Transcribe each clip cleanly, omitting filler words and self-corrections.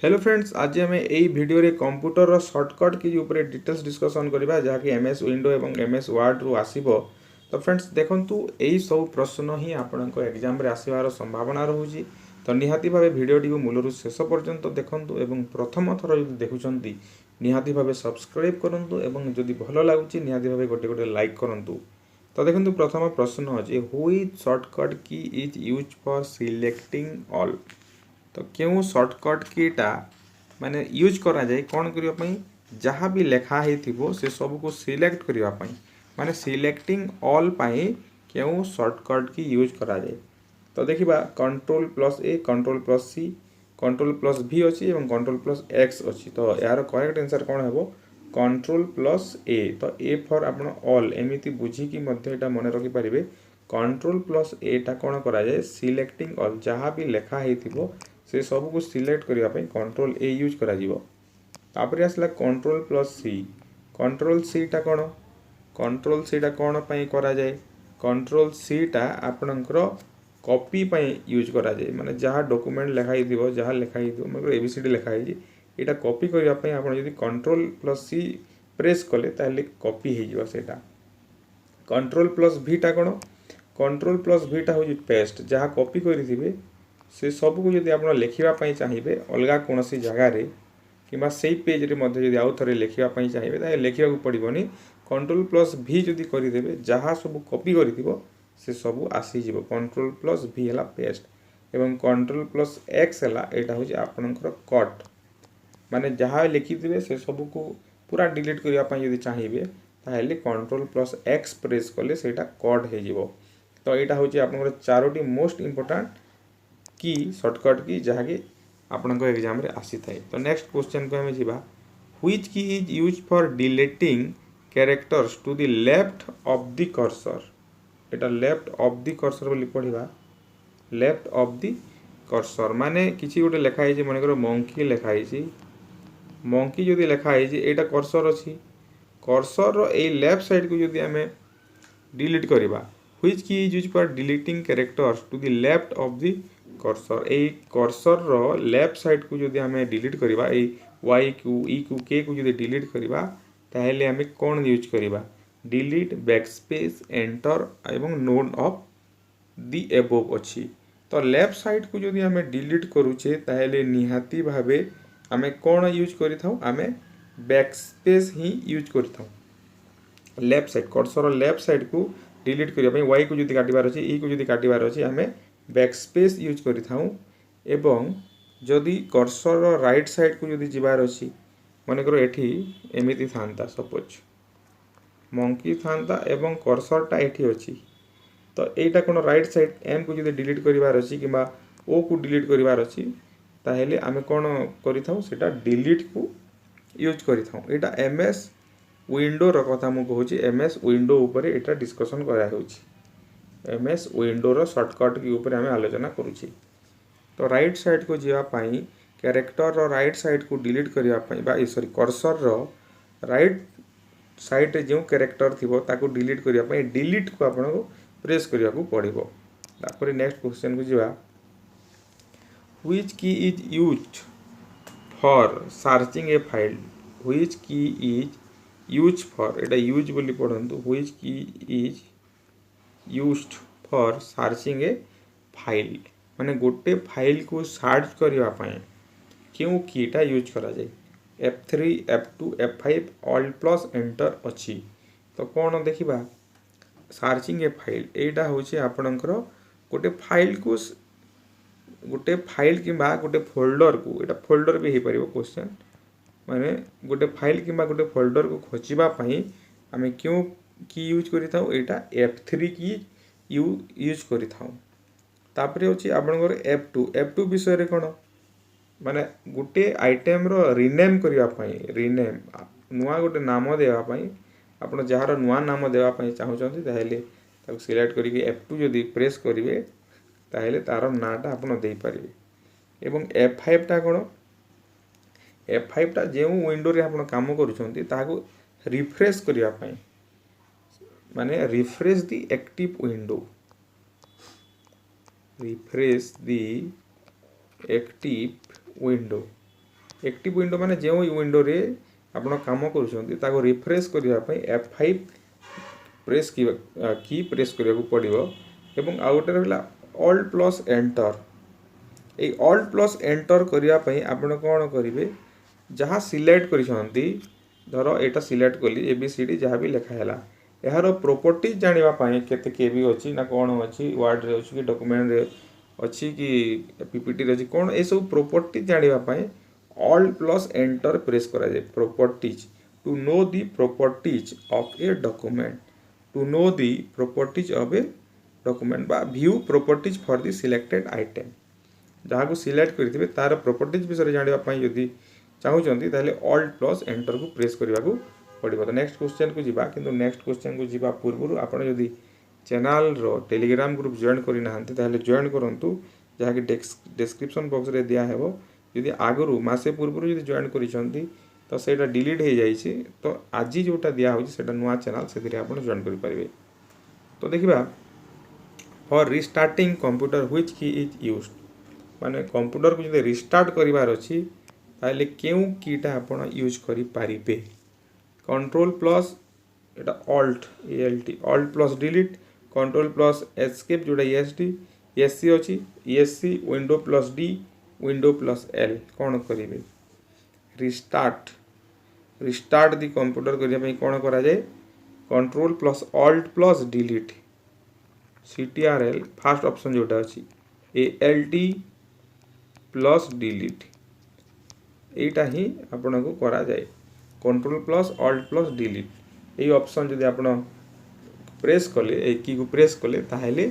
Hello friends, आज आम यही भिडियो रे कंप्यूटर सर्टकट की ऊपर डिटेल्स डिस्कसन करबा जहाँकि एमएस विंडो एवं एमएस वर्ड रु आसीबो। तो फ्रेंड्स देखंतु यही सब प्रश्न ही आपनको एग्जाम रे आसीबार संभावना रहउची। तो निहाती भावे भिडियो टी मूलरु शेष पर्यंत देखंतु एवं प्रथम थर यदि देखुचंती निहाती भावे सब्सक्राइब करंतु एवं जदि भलो लागुची निहाती भावे गोटे गोटे लाइक करंतु। तो देखंतु प्रथम प्रश्न अछि which shortcut key is used for selecting all. तो क्यों शॉर्टकट कीटा माने यूज करा जाए कौन करने जहाँ भी लिखा हो से सब को सिलेक्ट करने माने सिलेक्टिंग ऑल पाई क्यों शॉर्टकट की यूज करा जाए। तो देखिबा control plus A control plus C control plus भी अच्छी और कंट्रोल प्लस एक्स अच्छी। तो यार करेक्ट आंसर कौन है कंट्रोल प्लस ए। तो ए फॉर आप ऑल एमती बुझिकी मन रखिपारे कंट्रोल प्लस एटा कौन करा जाए सिलेक्टिंग ऑल जहाँ भी लिखा हो से सब को सिलेक्ट करने कंट्रोल ए यूज करा जीवो। तापर आसला control plus C control C टा कौन कंट्रोल सी टा कौन पाई करा जाए कंट्रोल सी टा आपणकर कॉपी पाई यूज करा जाए माने जहाँ डॉक्यूमेंट लिखाई दिबो जहाँ लिखाई दिबो मतलब एबीसीडी लिखाई एटा कॉपी करबा पई आपण यदि कंट्रोल प्लस सी प्रेस कले ताले कॉपी हे जीवो सेटा। कंट्रोल प्लस भी टा कौन कंट्रोल प्लस भी टा हो पेस्ट जहाँ कॉपी करिथिबे से सब को जब आप लिखापी चाहिए अलग कौन सी जगार कि से पेज रे मध्य आउ थे लिखापी चाहिए लिखा पड़ोनी कंट्रोल प्लस भी जदि करदे जहाँ सब कॉपी कर से सब आसीज कंट्रोल प्लस भी है पेस्ट एवं कंट्रोल प्लस एक्स है यहाँ हूँ आपणकर कट माने जहाँ लिखिथे से सब को पूरा डिलीट करने चाहिए ताहले कंट्रोल प्लस एक्स प्रेस कले से कट हो। तो यहाँ हूँ आप चारोटी मोस्ट इम्पोर्टाट की शॉर्टकट की जहाँकि आपन एग्जाम रे आसी थाए। तो नेक्स्ट क्वेश्चन को हमें जीवा which key is use for deleting characters to the left of the cursor. एटा लेफ्ट ऑफ द कर्सर बोली पढ़िबा लेफ्ट ऑफ द कर्सर माने किसी गोटे लिखाई है मन कर मंकी लिखाई मंकी जदि लिखाई एटा कर्सर अच्छी कर्सर ए लेफ्ट साइड को जदि आम डिलीट करवा which key is use for deleting characters to the left of the cursor ए कर्सर रो लेफ्ट साइड को जदि आम डिलीट करवा वाई को ई को के को जदि डिलीट करवा ताहले आम कौन यूज करवा डिलीट बैकस्पेस एंटर एवं नोन ऑफ दी एबोव अच्छी। तो लेफ्ट साइड को जदि आम डिलीट करुचे ताहले निहाती भावे आम कौन यूज करें बैकस्पेस ही यूज करें left side cursor left side को डिलीट करने वाई को जदि काटिबार अच्छे ई को जदि काटिबार अच्छे आम बैकस्पेस यूज करें जदि कर्सर राइट साइड को जदि जीवार अच्छी मनकर एठी एमिति था सपोज मंकी था एवं कर्सरटा एठी अच्छी। तो यहीटा कौन राइट साइड एम को जदि डिलीट करार अच्छी कि ओ को डिलीट करार अच्छी ताहले आम कौन करा डिलीट को यूज करा एमएस विंडो कथा मुझे कहूँ एमएस विंडो उपर यहाँ डिस्कसन कराई एमएस विंडो शॉर्टकट की ऊपर आम आलोचना करुँचे। तो राइट साइड को जावाई कैरेक्टर राइट साइड को डिलीट करने सॉरी कर्सर राइट साइड रे जो कैरेक्टर थी ताको डिलीट करने डिलीट को आपको प्रेस करने को पड़ो। तापर नेक्स्ट क्वेश्चन को जावा which key is used for searching A file which key is use for Etah use बोली पढ़ंतु which key is used for searching A file माने गोटे फाइल को सर्च करने क्यों कीटा यूज करा जाए F3 F2 F5 all plus enter अच्छी। तो कौन देखा सर्चिंग ए फाइल यहाँ हूँ आपणकर गोटे फाइल को गोटे फाइल कि गोटे फोल्डर को यहाँ फोल्डर भी हो पार क्वेश्चन माने गोटे फाइल कि गोटे फोल्डर को खोजापी आम क्यों की यूज करें F3 की यूज करें। तापर होची आपनकर F2 विषय कौन माने गोटे आइटम रो रिनेम करने रिनेम नुआ गोटे नाम देवाई आप जार नुआ नाम देवाई चाहते ताहले सिलेक्ट करके F2 जदि प्रेस करेंगे ताहले तार नाटा आप पारे। एवं F5 टा कौन F5 टा जो विंडो रे आप काम करूँ रिफ्रेश करने माने refresh the active window refresh the active window active window माने जो विंडो रे आपण काम करूछंती ताको रिफ्रेश करिया पई F5 प्रेस की प्रेस करिया को पड़िबो एवं आ गोटे रहला ऑल्ट प्लस एंटर। ए ऑल्ट प्लस एंटर करिया पई आपण कोन करिवे जहाँ सिलेक्ट करिसंती धर एटा सिलेक्ट कली एबीसीडी जहाँ भी लिखा है यार प्रॉपर्टीज जानिबा पाए केते केबी अछि ना कोन अछि वर्ड रे अछि कि डॉक्यूमेंट रे अछि कि पीपीटी रे अछि कोन ए सब प्रॉपर्टीज जानिबा पाए ऑल्ट प्लस एंटर प्रेस करा जाय properties to know the properties of a document to know the properties of a document बा view properties for the selected item जहाँ को सिलेक्ट करथिबे तार प्रॉपर्टीज विषय जानिबा पाए यदि चाहूचंती ताले ऑल्ट प्लस एंटर को प्रेस करबा को पड़िबो। तो नेक्स्ट क्वेश्चन को जीवा किंतु नेक्स्ट क्वेश्चन को जीवा पूर्व आपण यदि चैनल रो टेलीग्राम ग्रुप जॉइन करि नाहंती ताले जॉइन करंतु जहाँ कि डिस्क्रिप्शन बॉक्स रे दिया हेबो यदि आगरु मासे पूर्व यदि जॉइन करिसंती तो सेटा डिलीट हो जाइछि तो आज जोटा दिया होछि सेटा नुवा चैनल से आपण जॉइन करि परिबे। तो देखिबा for restarting computer which key is used माने कंप्यूटर को यदि रिस्टार्ट करिवार अछि ताले केउ कीटा आपण यूज करि पारिबे कंट्रोल प्लस एटा alt alt alt plus delete control plus escape जोटा एसडी एससी अछि Esc window plus D window plus L कोन करिवे रिस्टार्ट रिस्टार्ट दी कंप्यूटर करिया पई कोन करा जाय control plus alt plus delete CTRL first option जोटा अछि एएलटी प्लस डिलीट एटा ही आपण को करा जाए control plus alt plus delete ये ऑप्शन जदि आपण प्रेस कले ए की को प्रेस कले ताहेले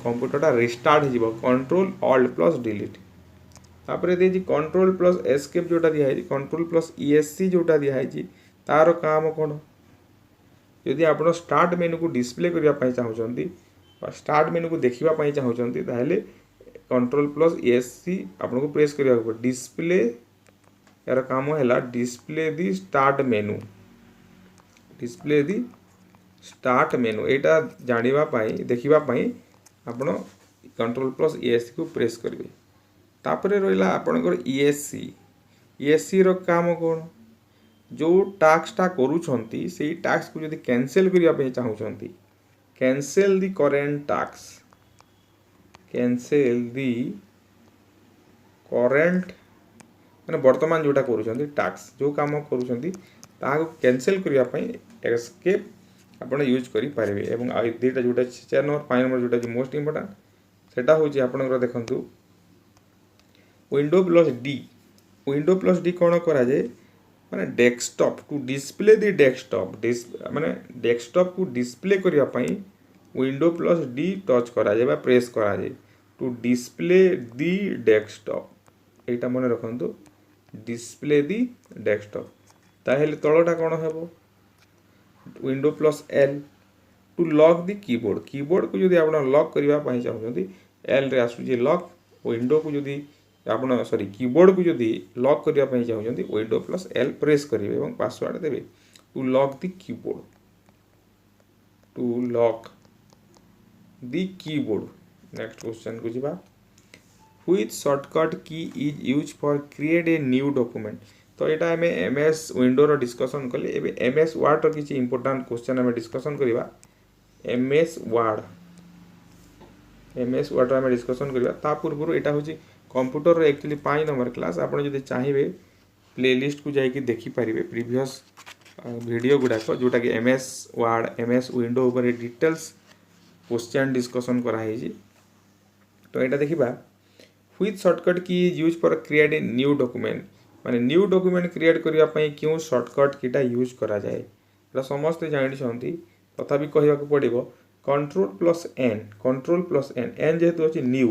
कंप्यूटरटा रिस्टार्ट हो जिवो कंट्रोल ऑल्ट प्लस डिलीट तापरे दे जी कंट्रोल प्लस एस्केप जोटा दिया है कंट्रोल प्लस ईएससी जोटा दिया है तार काम कोन यदि आपण स्टार्ट मेनू को डिस्प्ले करिया पई चाहउचंती स्टार्ट मेनू को देखिबा पई चाहउचंती ताहेले कंट्रोल प्लस ईएससी आपण को प्रेस करिया को डिस्प्ले यार काम है डिस्प्ले दी स्टार्ट मेनू डिस्प्ले दी स्टार्ट मेनू एटा जानिबा पाई देखिबा पाई आपण कंट्रोल प्लस ईएससी को प्रेस करिवे तापरे रहिला आपनकर ईएससी रो काम कोन जो टास्क टा करूछंती सेही टास्क को यदि कैंसिल करिया पई चाहूछंती कैंसिल दी करेंट टास्क कैंसिल दी करेंट माने वर्तमान जोटा करूछंती टास्क जो काम करूछंती ताको कैंसिल करिया पई एस्केप आपण यूज करि पारिबे एवं आ दुटा जोटा 4 नंबर 5 नंबर जोटा मोस्ट इंपोर्टेंट सेटा होची आपनकर देखंतु विंडो प्लस डी कोन करा जाय माने desktop to display the desktop माने डेस्कटॉप को डिस्प्ले करिया पई विंडो प्लस डी टच करा जाय बा प्रेस करा जाय टू डिस्प्ले दी डेस्कटॉप एटा मने रखंतु डिस्प्ले दी डेस्कटॉप ताहेले तळटा कोन हेबो window plus L to lock the keyboard को जदि आपण लॉक करिवा पई चाहउछंती एल रे आसु जे लॉक विंडो को जदि आपण सॉरी कीबोर्ड को जदि लॉक करिवा पई चाहउछंती विंडो प्लस एल प्रेस करिवे एवं पासवर्ड देबे to lock the keyboard to lock the keyboard. Next question को जिबा which shortcut key is use for create a new document. तो यहाँ आम एमएस विंडो रो डिस्कशन कले एबे एमएस वर्ड रो किछि इंपोर्टेंट क्वेश्चन आम डिस्कशन करिबा एमएस वर्ड आम डिस्कशन करिबा ता पूर्व एटा होछि कंप्यूटर रो एक्चुअली 5 नंबर क्लास आपण जदि चाहिबे प्लेलिस्ट को जाई कि देखि परिबे प्रीवियस वीडियो गुडा को जोटा कि एमएस वर्ड एमएस विंडो ऊपर डिटेल्स क्वेश्चन डिस्कशन करा है। तो यहाँ देखा व्हिच शॉर्टकट की use for create a new document माने न्यू डॉक्यूमेंट क्रिएट करिया पई क्यों शॉर्टकट कीटा यूज करा जाए एटा समस्त जानिछंती तथापि कहबा को पड़िबो कंट्रोल प्लस एन एन जेहेतु अछि न्यू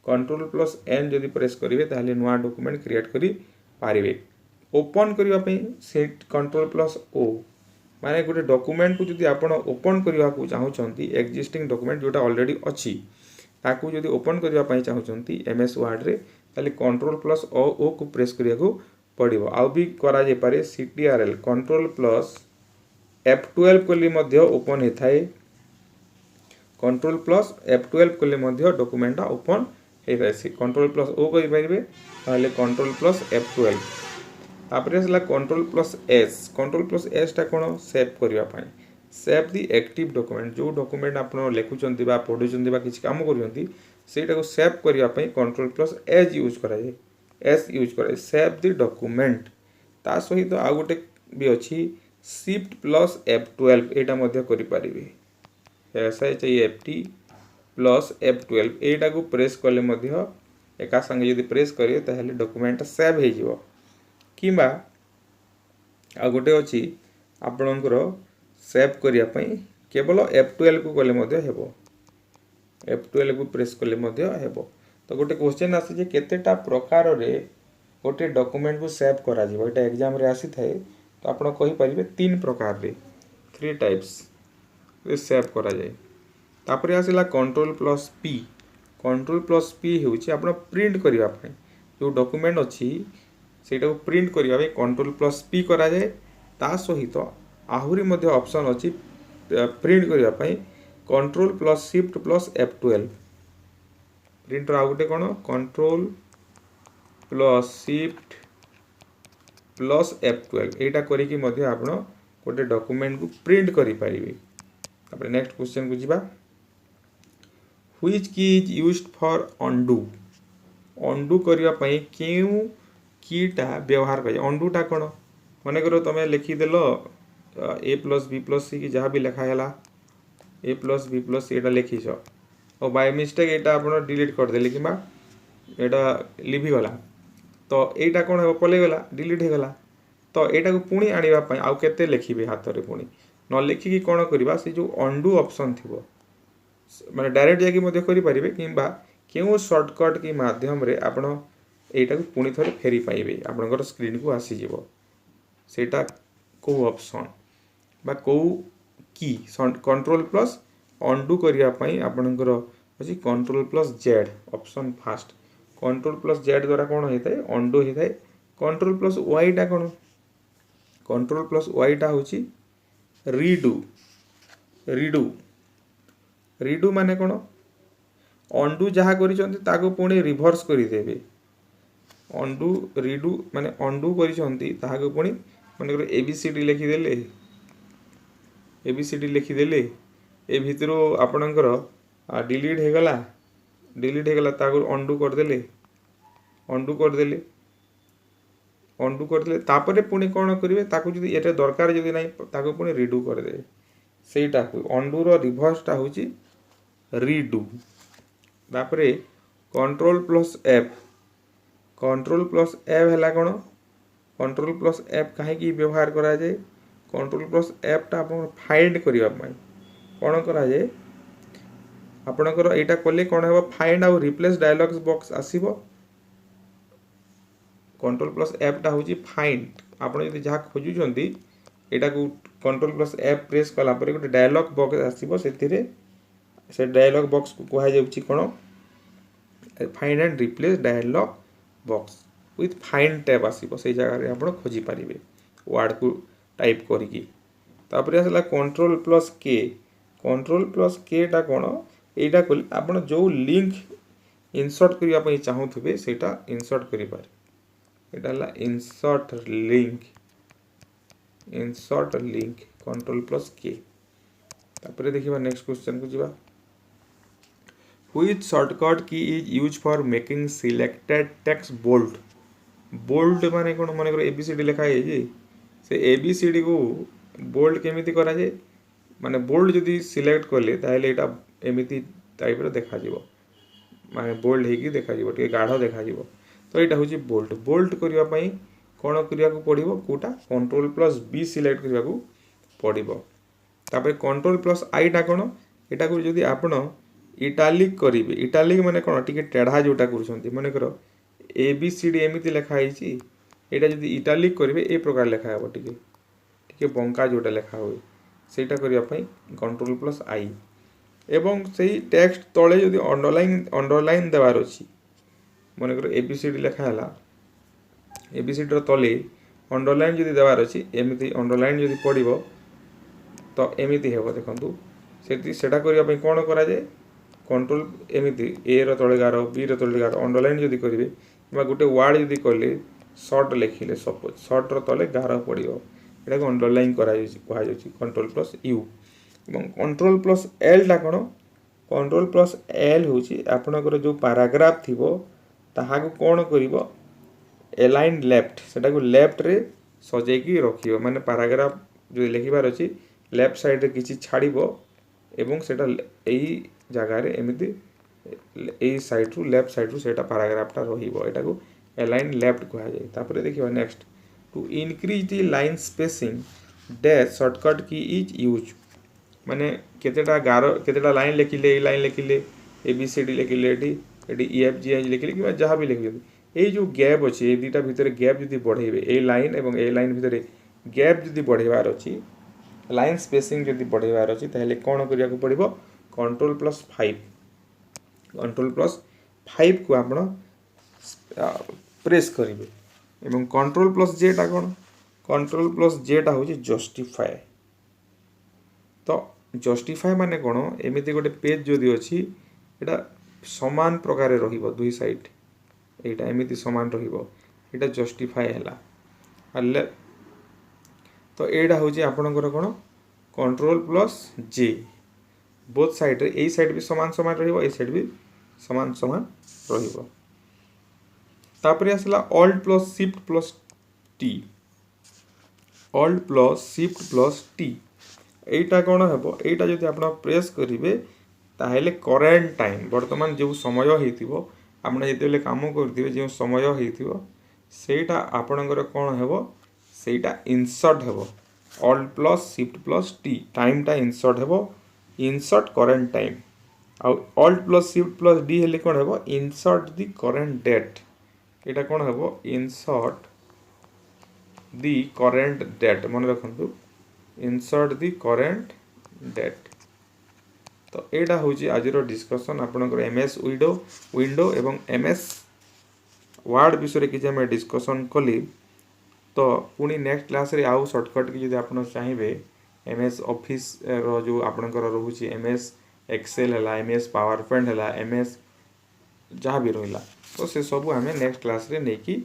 कंट्रोल प्लस एन जदि प्रेस करिवे ताले नवा डॉक्यूमेंट क्रिएट करि पारिबे। ओपन करिवा पई सेट कंट्रोल प्लस ओ माने गोटे डॉक्यूमेंट को जदि आपण ओपन करिवा को चाहउछंती एक्जिस्टिंग डॉक्यूमेंट जोटा ऑलरेडी अछि ताकू जदि ओपन करिवा पई चाहउछंती एमएस वर्ड रे ताले कंट्रोल प्लस ओ को प्रेस करिया को पड़िबो। आ भी करा जे पारे सीटीआरएल कंट्रोल प्लस F12 कोली मध्य ओपन हेथाय कंट्रोल प्लस F12 कोली मध्य डॉक्यूमेंट ओपन हेथाय से कंट्रोल प्लस ओ करि परिबे ताले कंट्रोल प्लस F12 तापर आसला कंट्रोल प्लस एस टा कौन सेव करने सेव दी एक्टिव डॉक्यूमेंट जो डॉक्यूमेंट आप लिखुंट पढ़ुं किसी काम कर सेव करने कंट्रोल प्लस एज यूज कराए एस यूज कराए सेव दी डॉक्यूमेंट ता सहित आउ गोटे भी अच्छी शिफ्ट प्लस F12 यहाँ करें SHIFT प्लस F12 यहाँ को प्रेस कले एका संगे यदि प्रेस करेंगे ताहले डॉक्यूमेंट सेव हो किंबा आ गोटे अच्छी आपणकर सेव करने केवल F12 को गले हेबो F12 को प्रेस कले हेबो। तो गोटे क्वेश्चन आसी केतेटा प्रकार रे गोटे डॉक्यूमेंट को सेव करा जीवो एटा एग्जाम रे आसी थाए तो आपण कहि परिबे 3 प्रकार रे 3 टाइप्स रे सेव करा जाय। तापर आसीला कंट्रोल प्लस पी होउची आपण प्रिंट करिवा पय जो डॉक्यूमेंट अछि सेटा को प्रिंट करिवा पय कंट्रोल प्लस पी करा जाय ता सहित आहुरी मध्ये ऑप्शन अछि प्रिंट करिवा पय control plus shift plus F12 printer आ गोटे कोन control plus shift plus F12 एटा करी कि मध्ये आपण गोटे डॉक्यूमेंट को प्रिंट करि परिबे। तापर नेक्स्ट क्वेश्चन को जिबा which key is used for undo करिया पई केउ कीटा व्यवहार करे अनडू टा कोन माने करो तमे लिखि देलो a plus b plus c की जहाँ भी लिखा है a plus b plus c एटा लिखिछ और बाय मिस्टेक एटा आपण डिलीट कर देले किबा एटा लिभि गला तो एटा कोन हो पले गला डिलीट हो गला तो एटा को पुणी आनिबा पई आउ केते लिखिबे हाथ रे पुणी न लिखि कि कोन करबा से जो अनडू ऑप्शन थिबो माने डायरेक्ट जाके मध्ये करि परिबे किबा केउ शॉर्टकट की माध्यम रे आपण एटा को पुणी थरे फेरी पाइबे आपनकर स्क्रीन को आसी जीवो सेटा को ऑप्शन बा को की कंट्रोल प्लस अनडू करिया पई आपनकर अछि control plus Z option fast control plus Z द्वारा कोन हेतै अनडू हेतै कंट्रोल प्लस वाई टा कोन कंट्रोल प्लस वाई टा होछि रीडू माने कोन अनडू जहा करिसंती ताको पुणी रिवर्स करि देबे अनडू रीडू माने अनडू करिसंती ताको पुणी माने एबीसीडी लिखिदेले ए भितरो आपणकर डिलीट हेगला ताको अनडू करदेले तापरे पुणी कोन करिवे ताको जदि एटा दरकार जदि नै ताको पुणी रीडू कर दे सेटा को अनडू रो रिवर्स टा होची रीडू। तापरे कंट्रोल प्लस एफ हैला कोन कंट्रोल प्लस एफ काहे की व्यवहार करा जाय कंट्रोल प्लस एफ टा आपण फाइंड करिवा पय कोन करा जाय आपणकर एटा कले कोन हेबो फाइंड आउ रिप्लेस डायलॉग बॉक्स आसीबो कंट्रोल प्लस एफ टा होची फाइंड आपण यदि जहा खोजु जंती एटा को कंट्रोल प्लस एफ प्रेस कला परे गोटे डायलॉग बॉक्स आसीबो सेतिरे से डायलॉग बॉक्स को कहा जाउची कोन find and replace dialog box with find tab आसीबो से जगह रे आपण खोजी परिबे वर्ड को टाइप करिकी। तापर आसला कंट्रोल प्लस के टा कोन एटा को आपण जो लिंक इंसर्ट करिया पई चाहुथबे सेटा इंसर्ट करि पारे एटा ला insert link control plus K. तापर देखिबा नेक्स्ट क्वेश्चन को जिबा which shortcut key is use for making selected text bold माने कोन माने करो एबीसीडी लिखा है जे से एबीसीडी को बोल्ड केमिति करा जाय माने बोल्ड जदि सिलेक्ट करले ताहले एटा एमिति टाइप रो देखा जीवो माने बोल्ड हेकी देखा जीवो के गाढ़ देखा जीवो तो एटा होची बोल्ड करिवा पई कोन करिया को पड़िबो कोटा कंट्रोल प्लस बी सिलेक्ट करिवा को पड़िबो। तापर कंट्रोल प्लस आई टा कोन एटा को जदि आपण इटालिक करिवे इटालिक माने कोन टिके टेढ़ा जोटा करछंती माने करो एबीसीडी एमिति लिखा आइछि एटा जदि इटालिक करिवे ए प्रकार लिखा हेबो टिके बंका जोटा लिखा होय सेटा करिया पई कंट्रोल प्लस आई एवं सेही टेक्स्ट तळे जदि अंडरलाइन देवार अछि माने करो एबीसीडी लिखा हला एबीसीडी रो तळे अंडरलाइन जदि देवार अछि एमिति अंडरलाइन जदि पडिबो तो एमिति हेबो देखंतु सेटा करिया पई कोन करा जाय कंट्रोल एमिति ए रो तळे गारो बी रो तळे गारो अंडरलाइन जदि करिवे बा गोटे वर्ड जदि करले सर्ट लिखिले सपोज सर्टर तले गार पड़ो यहाँ को अंडरलाइन कहुँ कंट्रोल प्लस यू और कंट्रोल प्लस एल टा कौन कंट्रोल प्लस एल हूँ आपणकर जो पैराग्राफ थी ताहा कौन कर एलाइन लेफ्ट सेटा को लेफ्ट रे सजेकी रखियो माने पैराग्राफ जो लिखिबार अच्छी लेफ्ट साइड रे किसी छाड़िबो एवं सेटा एई जगह रे एमिति एई साइड रु लेफ्ट साइड रु सेटा पैराग्राफटा रहिबो एटा को एलाइन लेफ्ट कहा जाय। तापर देखिबा next to increase the line spacing dash shortcut key is use माने केतेटा लाइन लिखिले ए लाइन लिखिले ABCD लिखिले एटी EFG लिखिले कि जहाँ भी लिखिले ये जो गैप अच्छी ये दुटा भितर गैप जदि बढ़ेबे ए लाइन एवं ए लाइन भितर गैप जदि बढ़ेबार अच्छी लाइन स्पेसिंग जदि बढ़ेबार अच्छी ताहले कौन करिया को पड़िबो कंट्रोल प्लस 5 को आपण प्रेस करिवे एवं कंट्रोल प्लस जे टा कौन कंट्रोल प्लस जे टा होची जस्टिफाई। तो जस्टिफाई माने कौन एमिति गोटे पेज जदि अच्छी एटा समान प्रकार रहिबो दुई साइड एटा एमिति समान रहिबो एटा जस्टिफाई हैला हल्ले। तो एटा होची आपणकर कोन कंट्रोल प्लस जे बोथ साइड रे ए साइड भी समान समान रहिबो ए साइड भी समान समान रहिबो। तापरे आसला alt plus shift plus T alt plus shift plus T एटा कोन हेबो एटा जदि आपण प्रेस करिवे ताहेले करेंट टाइम वर्तमान जो समय हेतिबो आपण जेतेले काम करथिबे जो समय हेतिबो सेटा आपणकर कोन हेबो सेटा इंसर्ट हेबो alt plus shift plus T time टा इंसर्ट हेबो इंसर्ट करेंट टाइम आ alt plus shift plus D हेले कोन हेबो इंसर्ट द करेंट डेट एटा कोन हेबो इंसर्ट द करेंट डेट मन रखंतु इंसर्ट द करेंट डेट। तो एटा होची आजिरो डिस्कशन आपनकर MS विंडो एवं MS वर्ड विषय किसी आम डिस्कसन कली। तो पुणी नेक्स्ट क्लास रे आउ शॉर्टकट की जब आप चाहिए MS ऑफिस रो जो आपनकर रोची MS एक्सेल है MS पावर पॉइंट है MS जहाँ भी रहा तो से सब आम नेक्स्ट क्लास रे नहीं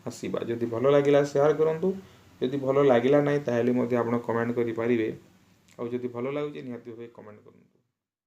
आसवा। जदि भल लगिला शेयर करूँ जदि भल लगिला ना ताहले आप कमेंट करें आउ जदि भल लगुच निहाती भाव कमेंट करूँ।